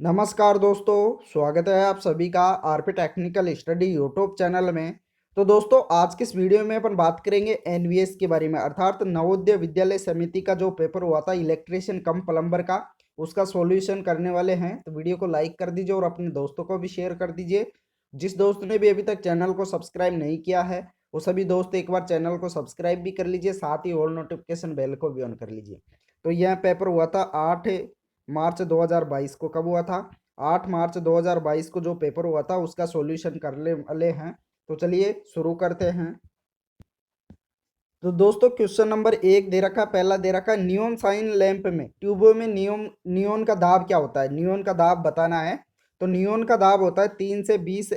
नमस्कार दोस्तों, स्वागत है आप सभी का RP technical study YouTube channel में। तो दोस्तों, आज की इस वीडियो में अपन बात करेंगे एनवीएस के बारे में, अर्थात नवोदय विद्यालय समिति का जो पेपर हुआ था इलेक्ट्रीशियन कम प्लम्बर का, उसका सॉल्यूशन करने वाले हैं। तो वीडियो को लाइक कर दीजिए और अपने दोस्तों को भी शेयर कर दीजिए। जिस दोस्त ने भी अभी तक चैनल को सब्सक्राइब नहीं किया है वो सभी दोस्त एक बार चैनल को सब्सक्राइब भी कर लीजिए, साथ ही ऑल नोटिफिकेशन बेल को भी ऑन कर लीजिए। तो यह पेपर हुआ था 8 मार्च 2022 को। कब हुआ था? 8 मार्च 2022 को जो पेपर हुआ था उसका सॉल्यूशन करने वाले हैं। तो चलिए शुरू करते हैं। तो दोस्तों, क्वेश्चन नंबर 1 दे रखा, पहला दे रखा, नियोन साइन लैंप में ट्यूबों में नियोन नियोन का दाब क्या होता है? नियोन का दाब बताना है। तो नियोन का दाब होता है 3 से 20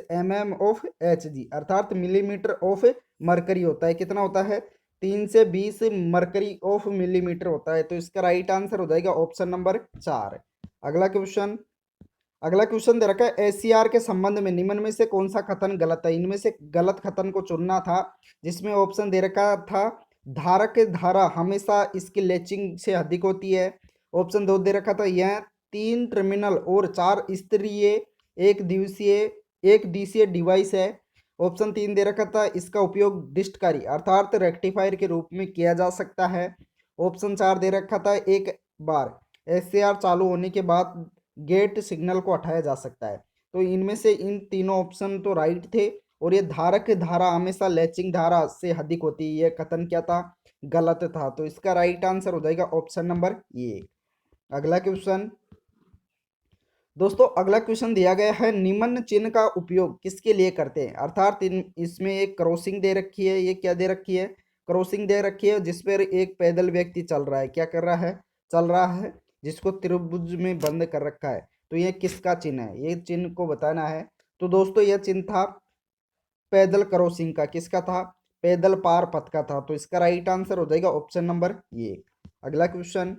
ऑफ Hg, अर्थात मिलीमीटर ऑफ मरकरी होता है। कितना होता है? 3 से 20 मरकरी ऑफ मिलीमीटर होता है। तो इसका राइट आंसर हो जाएगा ऑप्शन नंबर 4। अगला क्वेश्चन दे रखा है, एससीआर के संबंध में निम्न में से कौन सा कथन गलत है? इनमें से गलत कथन को चुनना था, जिसमें ऑप्शन दे रखा था, धारक धारा हमेशा इसकी लेचिंग से अधिक होती है। ऑप्शन 2 दे रखा था, यह 3 टर्मिनल और 4 स्तरीय एक दिशीय डिवाइस है। ऑप्शन 3 दे रखा था, इसका उपयोग डिस्टकारी अर्थात रेक्टिफायर के रूप में किया जा सकता है। ऑप्शन 4 दे रखा था, एक बार एससीआर चालू होने के बाद गेट सिग्नल को हटाया जा सकता है। तो इनमें से इन तीनों ऑप्शन तो राइट थे, और ये धारक धारा हमेशा लैचिंग धारा से अधिक होती है, ये कथन क्या था? गलत था। तो इसका राइट आंसर हो जाएगा ऑप्शन नंबर ए। अगला क्वेश्चन दोस्तों, अगला क्वेश्चन दिया गया है, निम्न चिन्ह का उपयोग किसके लिए करते हैं? अर्थात इसमें एक क्रॉसिंग दे रखी है। ये क्या दे रखी है? क्रॉसिंग दे रखी है, जिस पर एक पैदल व्यक्ति चल रहा है। क्या कर रहा है? चल रहा है, जिसको त्रिभुज में बंद कर रखा है। तो ये किसका चिन्ह है? ये चिन्ह को बताना है। तो दोस्तों, यह चिन्ह था पैदल क्रॉसिंग का। किसका था? पैदल पार पथ का था। तो इसका राइट आंसर हो जाएगा ऑप्शन नंबर ए। अगला क्वेश्चन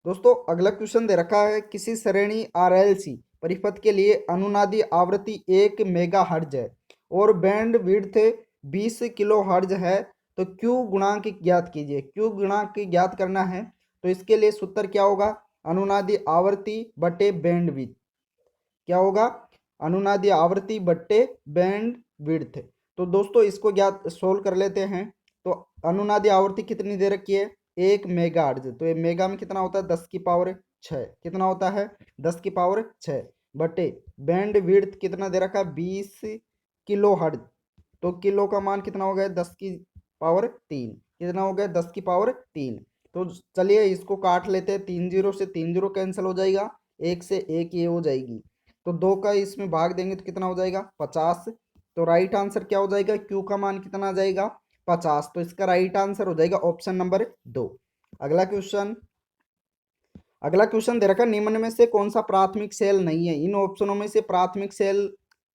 दोस्तों, अगला क्वेश्चन दे रखा है, किसी श्रेणी आरएलसी परिपथ के लिए अनुनादी आवृत्ति 1 मेगा हर्ज है और बैंड विड्थ 20 किलो हर्ज है। तो क्यू गुणांक ज्ञात कीजिए। क्यू गुणांक ज्ञात करना है, तो इसके लिए सूत्र क्या होगा? अनुनादी आवृत्ति बटे बैंड विड्थ। क्या होगा? अनुनादी आवृत्ति बट्टे बैंड विड्थ। तो दोस्तों, इसको ज्ञात सोल्व कर लेते हैं। तो अनुनादी आवृत्ति कितनी दे रखी है? 1 मेगा हर्ट्ज। तो ये मेगा में कितना होता है? 10 की पावर 6। कितना होता है? 10 की पावर 6 बटे बैंड विड्थ कितना दे रखा है? 20 किलो हर्ट्ज। तो किलो का मान कितना हो गया? 10 की पावर 3। कितना हो गया? 10 की पावर 3। तो चलिए इसको काट लेते हैं। 3 जीरो से 3 जीरो कैंसिल हो जाएगा, 1 से 1 ये हो जाएगी। तो 2 का इसमें भाग देंगे तो कितना हो जाएगा? 50। तो राइट आंसर क्या हो जाएगा? क्यू का मान कितना आ जाएगा? 50। तो इसका राइट आंसर हो जाएगा ऑप्शन नंबर 2। अगला क्वेश्चन अगला क्वेश्चन दे रखा है, निम्न में से कौन सा प्राथमिक सेल नहीं है? इन ऑप्शनों में से प्राथमिक सेल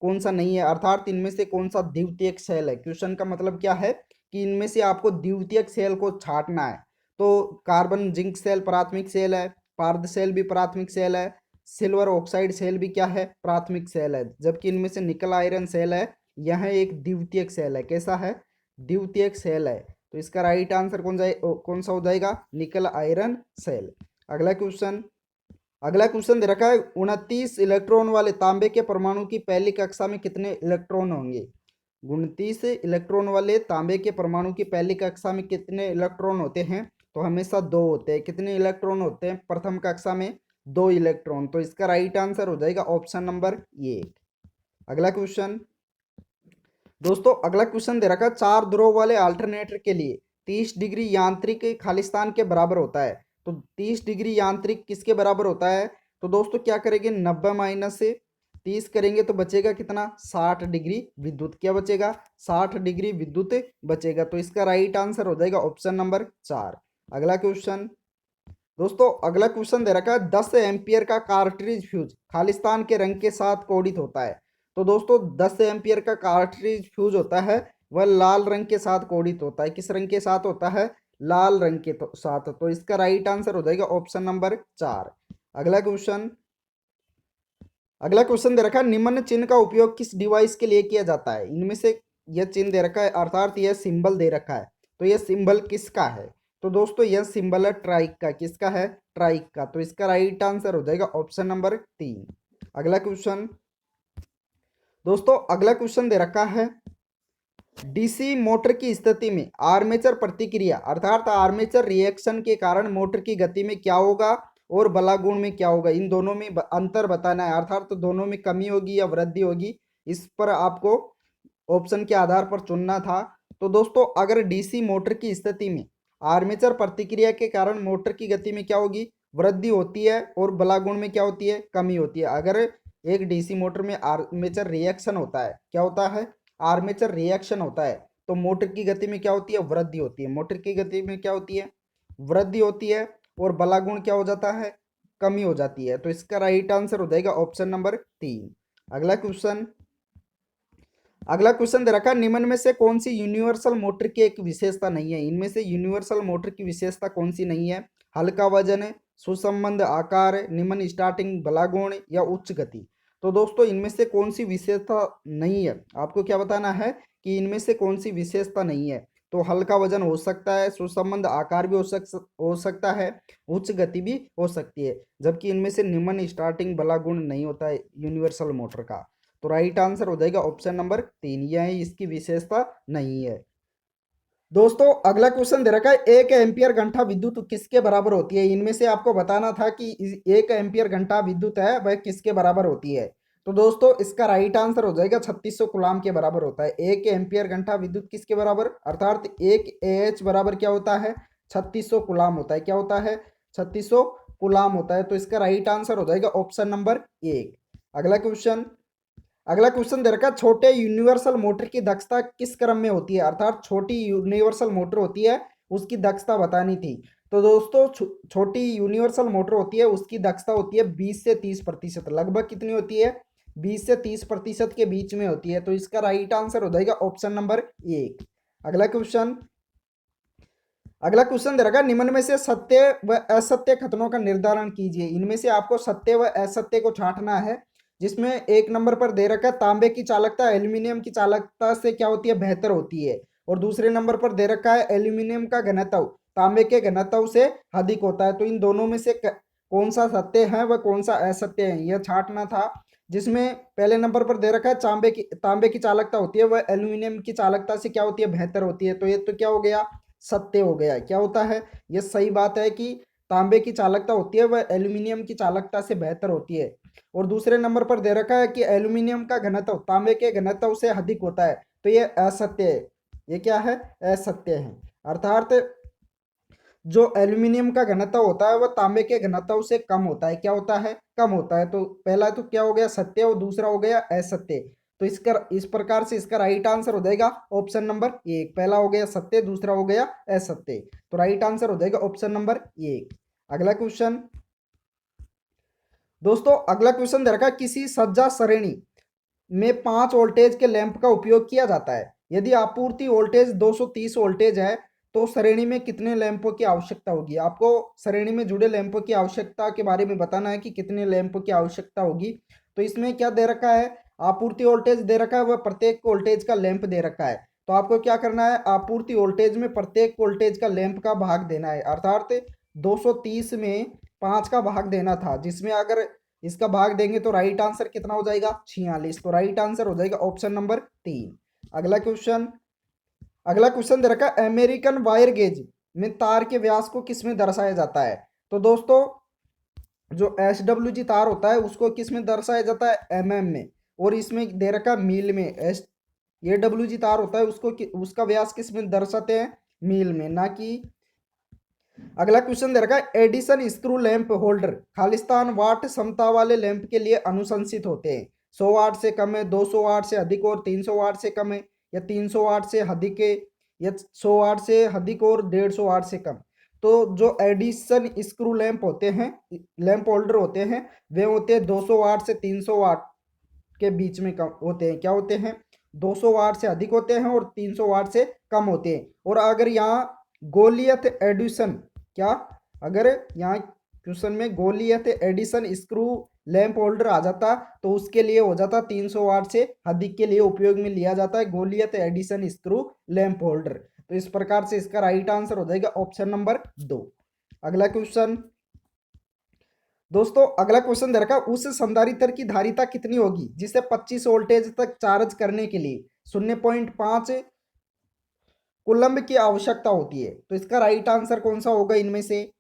कौन सा नहीं है, अर्थात इनमें से कौन सा द्वितीयक सेल है? क्वेश्चन का मतलब क्या है कि इनमें से आपको द्वितीयक सेल को छांटना है। तो कार्बन जिंक सेल प्राथमिक सेल है, पारद सेल भी प्राथमिक सेल है, सिल्वर ऑक्साइड सेल भी क्या है? प्राथमिक सेल है। जबकि इनमें से निकल आयरन सेल है, यह एक द्वितीयक सेल है। कैसा है? द्वितीयक सेल है। तो इसका राइट आंसर कौन सा हो जाएगा? Nickel iron cell. अगला क्वेश्चन दे रखा है, 29 इलेक्ट्रॉन वाले तांबे के परमाणु की पहली कक्षा में कितने इलेक्ट्रॉन होंगे? 29 इलेक्ट्रॉन वाले तांबे के परमाणु की पहली कक्षा में कितने इलेक्ट्रॉन होते हैं? तो हमेशा 2 होते हैं। कितने इलेक्ट्रॉन होते हैं प्रथम कक्षा में? 2 इलेक्ट्रॉन। तो इसका राइट आंसर हो जाएगा ऑप्शन नंबर ए। अगला क्वेश्चन दोस्तों, अगला क्वेश्चन दे रखा है, 4 ध्रुव वाले अल्टरनेटर के लिए 30 डिग्री यांत्रिक खालिस्तान के बराबर होता है। तो 30 डिग्री यांत्रिक किसके बराबर होता है? तो दोस्तों क्या करेंगे? 90 माइनस से 30 करेंगे तो बचेगा कितना? 60 डिग्री विद्युत। क्या बचेगा? 60 डिग्री विद्युत बचेगा। तो इसका राइट आंसर हो जाएगा ऑप्शन नंबर 4। अगला क्वेश्चन दोस्तों, अगला क्वेश्चन दे रखा है, 10 एम्पियर का कार्ट्रिज फ्यूज खालिस्तान के रंग के साथ कोडित होता है। तो दोस्तों, 10 एम्पियर का कार्ट्रिज फ्यूज होता है, वह लाल रंग के साथ कोडित होता है। किस रंग के साथ होता है? लाल रंग के साथ। तो इसका राइट आंसर हो जाएगा ऑप्शन नंबर 4। अगला क्वेश्चन अगला क्वेश्चन दे रखा है, निम्न चिन्ह का उपयोग किस डिवाइस के लिए किया जाता है? इनमें से यह चिन्ह दे रखा है, अर्थात यह सिंबल दे रखा है। तो यह सिंबल किसका है? तो दोस्तों यह सिंबल है ट्राइक का, किसका है, ट्राइक का। तो इसका राइट आंसर हो जाएगा ऑप्शन नंबर 3। अगला क्वेश्चन दोस्तों, अगला क्वेश्चन दे रखा है डीसी मोटर की स्थिति में आर्मेचर प्रतिक्रिया अर्थात आर्मेचर रिएक्शन के कारण मोटर की गति में क्या होगा और बलागुण में क्या होगा, इन दोनों में अंतर बताना है, अर्थात तो दोनों में कमी होगी या वृद्धि होगी, इस पर आपको ऑप्शन के आधार पर चुनना था। तो दोस्तों अगर डीसी मोटर की स्थिति में आर्मेचर प्रतिक्रिया के कारण मोटर की गति में क्या होगी, वृद्धि होती है, और बलागुण में क्या होती है, कमी होती है। अगर एक डीसी मोटर में आर्मेचर रिएक्शन होता है, क्या होता है, आर्मेचर रिएक्शन होता है, तो मोटर की गति में क्या होती है, वृद्धि होती है। मोटर की गति में क्या होती है, वृद्धि होती है, और बलागुण क्या हो जाता है, कमी हो जाती है। तो इसका राइट आंसर हो जाएगा ऑप्शन नंबर 3। अगला क्वेश्चन, अगला क्वेश्चन दे रखा है निम्न में से कौन सी यूनिवर्सल मोटर की एक विशेषता नहीं है, इनमें से यूनिवर्सल मोटर की विशेषता कौन सी नहीं है, हल्का वजन, सुसंबद्ध आकार, निम्न स्टार्टिंग बलागुण या उच्च गति। तो दोस्तों इनमें से कौन सी विशेषता नहीं है, आपको क्या बताना है कि इनमें से कौन सी विशेषता नहीं है। तो हल्का वजन हो सकता है, सुसंबद्ध आकार भी हो सकता है, उच्च गति भी हो सकती है, जबकि इनमें से निम्न स्टार्टिंग बलागुण नहीं होता है यूनिवर्सल मोटर का। तो राइट आंसर हो जाएगा ऑप्शन नंबर 3, यह इसकी विशेषता नहीं है। दोस्तों अगला क्वेश्चन दे रखा है 1 एम्पियर घंटा विद्युत किसके बराबर होती है, इनमें से आपको बताना था कि 1 एम्पियर घंटा विद्युत है वह किसके बराबर होती है। तो दोस्तों इसका राइट आंसर हो जाएगा 3600 कुलाम के बराबर होता है। 1 एम्पियर घंटा विद्युत किसके बराबर, अर्थात 1 AH बराबर क्या होता है, 3600 कुलाम होता है। क्या होता है, 3600 कुलाम होता है। तो इसका राइट आंसर हो जाएगा ऑप्शन नंबर 1। अगला क्वेश्चन, अगला क्वेश्चन दे रखा है छोटे यूनिवर्सल मोटर की दक्षता किस क्रम में होती है, अर्थात छोटी यूनिवर्सल मोटर होती है उसकी दक्षता बतानी थी। तो दोस्तों छोटी यूनिवर्सल मोटर होती है उसकी दक्षता होती है 20 से 30%, लगभग कितनी होती है, 20 से 30% के बीच में होती है। तो इसका राइट आंसर हो जाएगा ऑप्शन नंबर 1। अगला क्वेश्चन, अगला क्वेश्चन दे रखा है निम्न में से सत्य व असत्य कथनों का निर्धारण कीजिए, इनमें से आपको सत्य व असत्य को छांटना है। जिसमें एक नंबर पर दे रखा है तांबे की चालकता एल्यूमिनियम की चालकता से क्या होती है, बेहतर होती है। और दूसरे नंबर पर दे रखा है एल्यूमिनियम का घनत्व तांबे के घनत्व से अधिक होता है। तो इन दोनों में से कौन सा सत्य है व कौन सा असत्य है, यह छांटना था। जिसमें पहले नंबर पर दे रखा है तांबे की चालकता होती है वह एल्यूमिनियम की चालकता से क्या होती है, बेहतर होती है। तो ये तो क्या हो गया, सत्य हो गया। क्या होता है, ये सही बात है कि तांबे की चालकता होती है वह एल्यूमिनियम की चालकता से बेहतर होती है। और दूसरे नंबर पर दे रखा है कि एल्यूमिनियम का घनत्व तांबे के घनत्व से अधिक होता है। तो ये असत्य है, ये क्या है, असत्य है। अर्थात जो एल्यूमिनियम का घनत्व होता है वह तांबे के घनत्व से कम होता है। क्या होता है, कम होता है। तो पहला तो क्या हो गया, सत्य, और दूसरा हो गया असत्य। तो इसका इस प्रकार से इसका राइट आंसर हो जाएगा ऑप्शन नंबर 1। पहला हो गया सत्य, दूसरा हो गया असत्य। तो राइट आंसर हो जाएगा ऑप्शन नंबर 1। अगला क्वेश्चन दोस्तों, अगला क्वेश्चन दे रखा है किसी सज्जा श्रेणी में 5 वोल्टेज के लैंप का उपयोग किया जाता है। यदि आपूर्ति वोल्टेज 230 वोल्टेज है तो श्रेणी में कितने लैंपों की आवश्यकता होगी। आपको श्रेणी में जुड़े लैंपों की आवश्यकता के बारे में बताना है कि कितने लैंपों की आवश्यकता होगी। तो इसमें क्या दे रखा है, आपूर्ति वोल्टेज दे रखा है, वह प्रत्येक वोल्टेज का लैंप दे रखा है। तो आपको क्या करना है, आपूर्ति वोल्टेज में प्रत्येक वोल्टेज का लैंप का भाग देना है। अर्थात 230 में 5 का भाग देना था, जिसमें अगर इसका भाग देंगे तो राइट आंसर कितना हो जाएगा, 46। तो राइट आंसर हो जाएगा ऑप्शन नंबर 3। अगला क्वेश्चन, अगला क्वेश्चन दे रखा है अमेरिकन वायर गेज में तार के व्यास को किस में दर्शाया जाता है। तो दोस्तों जो SWG तार होता है उसको किस में दर्शाया जाता है, mm में। और इसमें दे रखा है मील में। AWG तार होता है उसको उसका व्यास किस में दर्शाते हैं, मील में, ना कि। अगला क्वेश्चन दे रखा है एडिसन स्क्रू लैंप होल्डर खालिस्तान वाट क्षमता वाले लैंप के लिए अनुशंसित होते हैं। 100 वाट से कम है, 200 वाट से अधिक और 300 वाट से कम है, या 300 वाट से अधिक है, या 100 वाट से अधिक और 150 वाट से कम। तो जो एडिसन स्क्रू लैंप होते हैं, लैंप होल्डर होते हैं, वे होते हैं 200 वाट से 300 वाट के बीच में कम होते हैं। क्या होते हैं, 200 वाट से अधिक होते हैं और 300 वाट से कम होते हैं। और अगर यहाँ गोलियत एडिशन, क्या, अगर यहाँ क्वेश्चन में Goliath Edison screw lamp holder आ जाता तो उसके लिए हो जाता 300 वाट से अधिक के लिए उपयोग में लिया जाता है Goliath Edison screw lamp holder. तो इस प्रकार से इसका राइट आंसर हो जाएगा ऑप्शन नंबर 2। अगला क्वेश्चन दोस्तों, अगला क्वेश्चन दे रखा है, उस संधारित्र की धारिता कितनी होगी जिसे 25 वोल्टेज तक चार्ज करने के लिए 0.5 कूलम्ब की आवश्यकता होती है। तो इसका राइट आंसर कौन सा होगा इनमें से?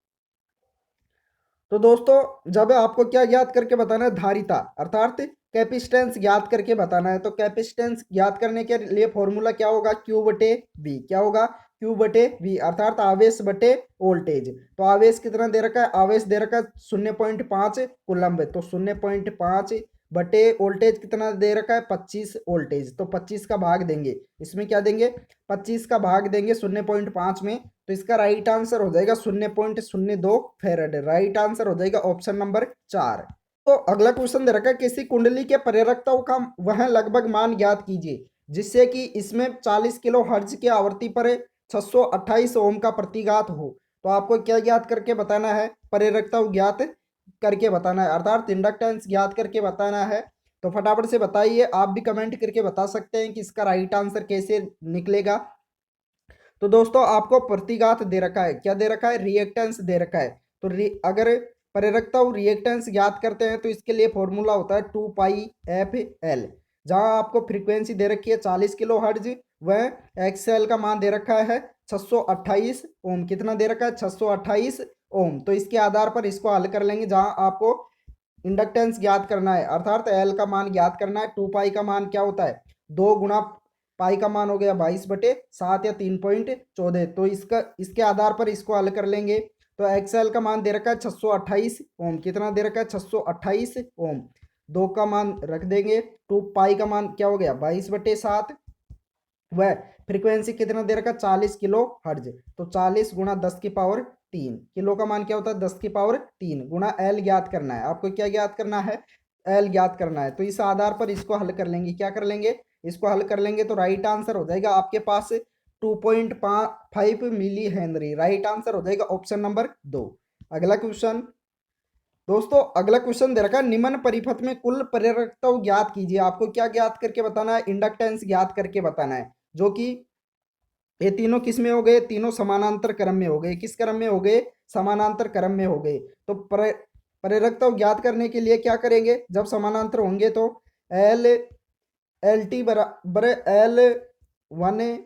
तो दोस्तों, जब आपको क्या ज्ञात करके बताना है, धारिता अर्थात कैपेसिटेंस ज्ञात करके बताना है। तो कैपेसिटेंस ज्ञात करने के लिए फॉर्मूला क्या होगा, क्यू बटे वी। क्या होगा, क्यू बटे वी अर्थात आवेश बटे वोल्टेज। तो आवेश कितना दे रखा है, आवेश दे रखा है 0.5 कूलम्ब। तो 0.5 बटे वोल्टेज कितना दे रखा है, 25 वोल्टेज। तो 25 का भाग देंगे, इसमें क्या देंगे, 25 का भाग देंगे 0.5 में। तो इसका राइट आंसर हो जाएगा 0.02 फेरेड। राइट आंसर हो जाएगा ऑप्शन नंबर 4। तो अगला क्वेश्चन दे रखा है, किसी कुंडली के प्रेरकताओं का वह लगभग मान ज्ञात कीजिए जिससे कि इसमें 40 किलो हर्ट्ज की आवृत्ति पर 628 ओम का प्रतिघात हो। तो आपको क्या ज्ञात करके बताना है, प्रेरकताओं ज्ञात करके बताना है अर्थात इंडक्टेंस ज्ञात करके बताना है। तो फटाफट से बताइए, आप भी कमेंट करके बता सकते हैं कि इसका राइट आंसर कैसे निकलेगा। तो दोस्तों, आपको प्रतिघात दे रखा है, क्या दे रखा है, रिएक्टेंस दे रखा है। तो अगर प्रेरकता और रिएक्टेंस ज्ञात करते हैं तो इसके लिए फॉर्मूला होता है 2πf_L। जहां आपको फ्रीक्वेंसी दे रखी है 40 किलो हर्ट्ज, वह एक्सएल का मान दे रखा है 628 ओम। कितना दे रखा है, 628 ओम। तो इसके आधार पर इसको हल कर लेंगे, जहां आपको इंडक्टेंस ज्ञात करना है अर्थात एल का मान ज्ञात करना है। 2 पाई का मान क्या होता है, 2 गुणा पाई का मान हो गया 22/7 या 3.14। तो इसके आधार पर इसको हल कर लेंगे। तो एक्सएल का मान दे रखा है 628 ओम। कितना दे रखा है, 628 ओम। 2 का मान रख देंगे, 2 पाई का मान क्या हो गया 22/7। वह फ्रीक्वेंसी कितना दे रखा है, 40 किलो हर्ज। तो 40 गुणा 10⁻3, किलो का मान क्या होता है 10⁻3 गुणा एल ज्ञात करना है। आपको क्या ज्ञात करना है, एल ज्ञात करना है। तो इस आधार पर इसको हल कर लेंगे, क्या कर लेंगे, इसको हल कर लेंगे। तो राइट आंसर हो जाएगा आपके पास 2.5 मिली हेनरी। राइट आंसर हो जाएगा ऑप्शन नंबर 2। अगला क्वेश्चन दोस्तों, अगला क्वेश्चन दे रखा है, निम्न परिपथ में कुल प्रेरकता ज्ञात कीजिए। आपको क्या ज्ञात करके बताना है, इंडक्टेंस ज्ञात करके बताना है। जो कि ये तीनों किस में हो गए, तीनों समानांतर क्रम में हो गए। किस क्रम में हो गए, समानांतर क्रम में हो गए। तो प्रेरकता ज्ञात करने के लिए क्या करेंगे, जब समानांतर होंगे तो एल टी बराबर L1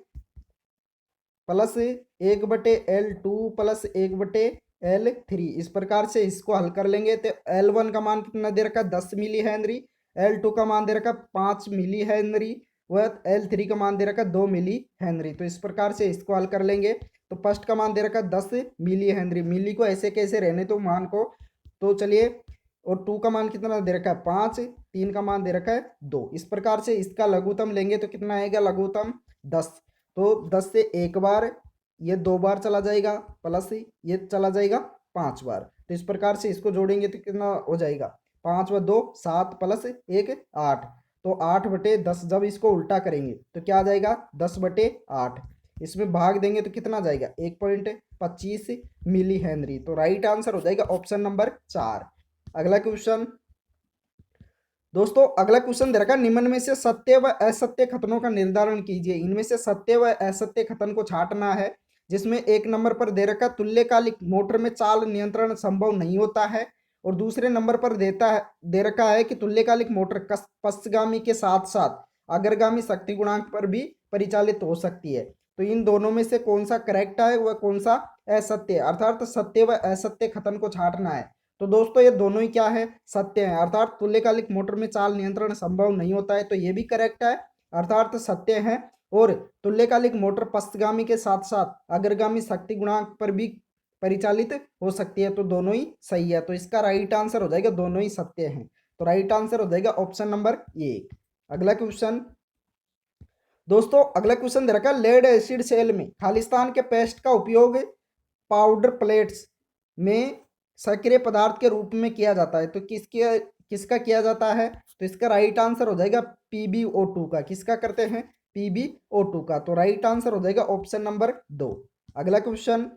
plus 1/L2 plus 1/L3। इस प्रकार से इसको हल कर लेंगे। तो L1 का मान कितना दे रखा है, 10 मिली हेनरी। L2 का मान दे रखा है 5 मिली हेनरी। वह L3 का मान दे रखा है 2 मिली हेनरी। तो इस प्रकार से इसको हल कर लेंगे। तो फर्स्ट का मान दे रखा है 10 मिली हेनरी। मिली को ऐसे कैसे रहने तो मान को, तो चलिए, और 2 का मान कितना दे रखा है 5, 3 का मान दे रखा है 2। इस प्रकार से इसका लघुत्तम लेंगे तो कितना आएगा, लघुत्तम 10। तो 10 से एक बार, ये 2 बार चला जाएगा, प्लस ये चला जाएगा 5 बार। तो इस प्रकार से इसको जोड़ेंगे तो कितना हो जाएगा, 5 व 2 7 प्लस 1 8। तो 8/10। जब इसको उल्टा करेंगे तो क्या आ जाएगा, 10/8। इसमें भाग देंगे तो कितना जाएगा, 1.25 मिली हेनरी। तो राइट आंसर हो जाएगा ऑप्शन नंबर 4। अगला क्वेश्चन दोस्तों, अगला क्वेश्चन दे रखा है, निम्न में से सत्य व असत्य कथनों का निर्धारण कीजिए। इनमें से सत्य व असत्य कथन को छांटना है। जिसमें एक नंबर पर दे रखा है, तुल्यकालिक मोटर में चाल नियंत्रण संभव नहीं होता है। और दूसरे नंबर पर दे रखा है कि तुल्यकालिक मोटर पश्चगामी के साथ साथ अग्रगामी शक्ति गुणांक पर भी परिचालित हो सकती है। तो इन दोनों में से कौन सा करेक्ट है, वह कौन सा असत्य, अर्थात सत्य व असत्य कथन को छांटना है। तो दोस्तों, ये दोनों ही क्या है, सत्य है। अर्थात तुल्यकालिक मोटर में चाल नियंत्रण संभव नहीं होता है, तो ये भी करेक्ट है अर्थात सत्य है। और तुल्यकालिक मोटर पश्चगामी के साथ साथ अग्रगामी शक्ति गुणांक पर भी परिचालित हो सकती है। तो दोनों ही सही है। तो इसका राइट आंसर हो जाएगा, दोनों ही सत्य हैं। तो राइट आंसर हो जाएगा ऑप्शन नंबर 1। अगला क्वेश्चन दोस्तों, अगला क्वेश्चन दे रखा है, लेड एसिड सेल में खालिस्तान के पेस्ट का उपयोग पाउडर प्लेट्स में सक्रिय पदार्थ के रूप में किया जाता है। तो किसका किया जाता है, तो इसका राइट आंसर हो जाएगा PbO2 का। किसका करते हैं, PbO2 का। तो राइट आंसर हो जाएगा ऑप्शन नंबर 2। अगला क्वेश्चन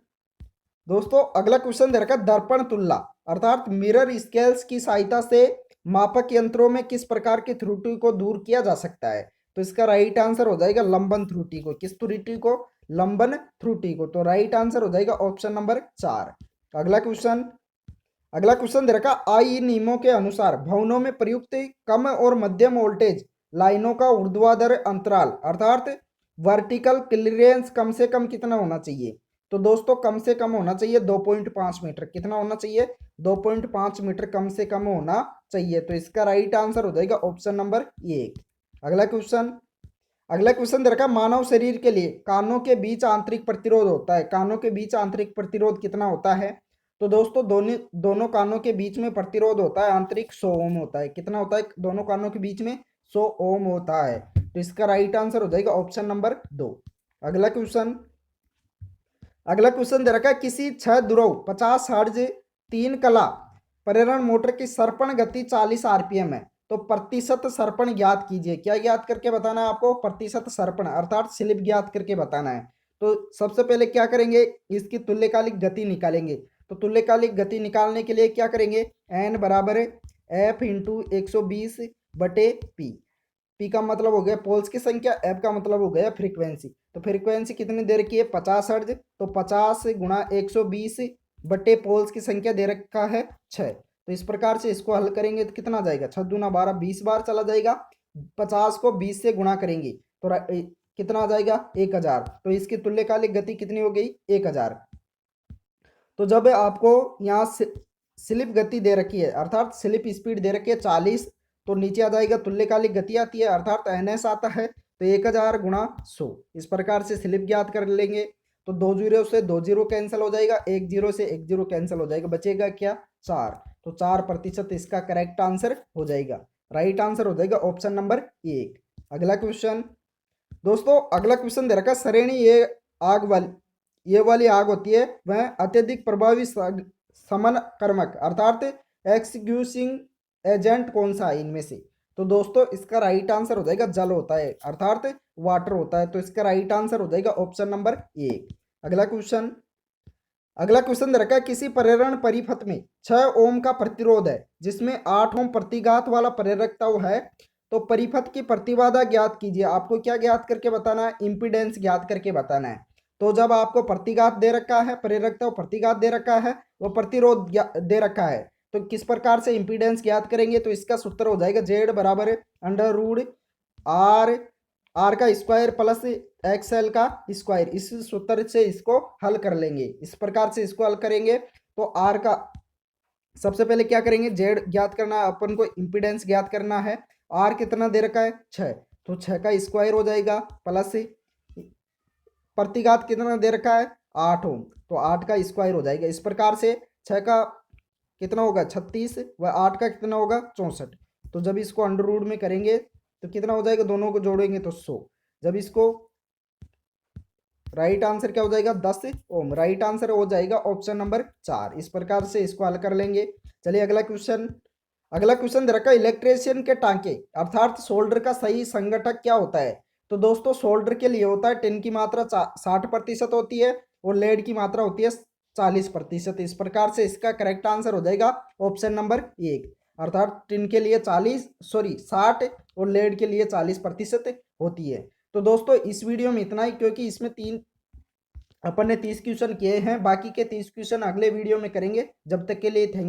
दोस्तों, अगला क्वेश्चन दे रखा है, दर्पण तुलना अर्थात मिरर स्केल्स की सहायता से मापक यंत्रों में किस प्रकार की त्रुटि को दूर किया जा सकता है। तो इसका राइट आंसर हो जाएगा लंबन त्रुटि को। किस त्रुटि को, लंबन त्रुटि को। तो राइट आंसर हो जाएगा ऑप्शन नंबर 4। अगला क्वेश्चन दे रखा, आई नियमों के अनुसार भवनों में प्रयुक्त कम और मध्यम वोल्टेज लाइनों का ऊर्ध्वाधर अंतराल अर्थात वर्टिकल क्लियरेंस कम से कम कितना होना चाहिए? तो दोस्तों कम से कम होना चाहिए 2.5 मीटर। कितना होना चाहिए? 2.5 मीटर कम से कम होना चाहिए। तो इसका राइट आंसर हो जाएगा ऑप्शन नंबर 1। अगला क्वेश्चन दे रखा, मानव शरीर के लिए कानों के बीच आंतरिक प्रतिरोध होता है। कानों के बीच आंतरिक प्रतिरोध कितना होता है? तो दोस्तों दोनों कानों के बीच में प्रतिरोध होता है आंतरिक 100 ओम होता है। कितना होता है दोनों कानों के बीच में? 100 ओम होता है। तो इसका राइट आंसर हो जाएगा ऑप्शन नंबर 2। अगला क्वेश्चन दे रखा है, किसी 6 ध्रुव 50 हर्ट्ज 3 कला प्रेरण मोटर की सर्पण गति 40 आरपीएम है। तो प्रतिशत सर्पण ज्ञात कीजिए। क्या ज्ञात करके बताना है आपको? प्रतिशत सर्पण अर्थात स्लिप ज्ञात करके बताना है। तो सबसे पहले क्या करेंगे, इसकी तुल्यकालिक गति निकालेंगे। तो तुल्यकालिक गति निकालने के लिए क्या करेंगे, एन बराबर एफ इंटू 120 बटे पी। पी का मतलब हो गया पोल्स की संख्या, एफ का मतलब हो गया फ्रीक्वेंसी। तो फ्रीक्वेंसी कितनी दे रखी है? 50 हर्ट्ज। तो 50 गुणा 120 बटे पोल्स की संख्या दे रखा है 6। तो इस प्रकार से इसको हल करेंगे तो कितना जाएगा? 6 दूना 12, 20 बार चला जाएगा। 50 को 20 से गुणा करेंगे तो कितना आ जाएगा? 1000। तो इसकी तुल्यकालिक गति कितनी हो गई? 1000। तो जब आपको यहाँ स्लिप गति दे रखी है अर्थात स्लिप स्पीड दे रखी है 40, तो नीचे आ जाएगा तुल्यकालिक गति आती है अर्थात एनएस आता है। तो 1000 गुणा 100 इस प्रकार से स्लिप ज्ञात कर लेंगे। तो 2 जीरो से 2 जीरो कैंसिल हो जाएगा, 1 जीरो से 1 जीरो कैंसिल हो जाएगा, बचेगा क्या? 4। तो 4% इसका करेक्ट आंसर हो जाएगा। राइट आंसर हो जाएगा ऑप्शन नंबर 1। अगला क्वेश्चन दोस्तों, अगला क्वेश्चन दे रखा, श्रेणी ये वाली आग होती है वह अत्यधिक प्रभावी समन कर्मक अर्थात एक्सक्यूसिंग एजेंट कौन सा है इनमें से? तो दोस्तों इसका राइट आंसर हो जाएगा जल होता है अर्थात वाटर होता है। तो इसका राइट आंसर हो जाएगा ऑप्शन नंबर 1। अगला क्वेश्चन दे रखा है, किसी प्रेरण परिपथ में 6 ओम का प्रतिरोध है जिसमें 8 ओम प्रतिघात वाला प्रेरकत्व है। तो परिपथ की प्रतिबाधा ज्ञात कीजिए। आपको क्या ज्ञात करके बताना है? इंपीडेंस ज्ञात करके बताना है। तो जब आपको प्रतिघात दे रखा है, प्रेरकत्व प्रतिघात दे रखा है, वो प्रतिरोध दे रखा है, तो किस प्रकार से इंपीडेंस ज्ञात करेंगे? तो इसका सूत्र हो जाएगा जेड बराबर अंडर रूट आर का स्क्वायर प्लस एक्सएल का स्क्वायर। इस सूत्र से इसको हल कर लेंगे। इस प्रकार से इसको हल करेंगे तो आर का सबसे पहले क्या करेंगे, जेड ज्ञात करना है अपन को, इंपीडेंस ज्ञात करना है। आर कितना दे रखा है? 6। तो 6 का स्क्वायर हो जाएगा प्लस प्रतिघात कितना दे रखा है? 8 ओम। तो 8 का स्क्वायर हो जाएगा। इस प्रकार से 6 का कितना होगा? 36 व 8 का कितना होगा? 64। तो जब इसको अंडर रूट में करेंगे तो कितना हो जाएगा? दोनों को जोड़ेंगे तो 100। जब इसको राइट आंसर क्या हो जाएगा? 10 ओम। राइट आंसर हो जाएगा ऑप्शन नंबर 4। इस प्रकार से इसको हल कर लेंगे। चलिए अगला क्वेश्चन दे रखा, इलेक्ट्रिशियन के टांके अर्थात सोल्डर का सही संगठक क्या होता है? तो दोस्तों सोल्डर के लिए होता है टिन की मात्रा 60% होती है और लेड की मात्रा होती है 40%। इस प्रकार से इसका करेक्ट आंसर हो जाएगा ऑप्शन नंबर 1 अर्थात टिन के लिए 60 और लेड के लिए 40% होती है। तो दोस्तों इस वीडियो में इतना ही, क्योंकि इसमें अपन ने 30 क्वेश्चन किए हैं, बाकी के 30 क्वेश्चन अगले वीडियो में करेंगे। जब तक के लिए थैंक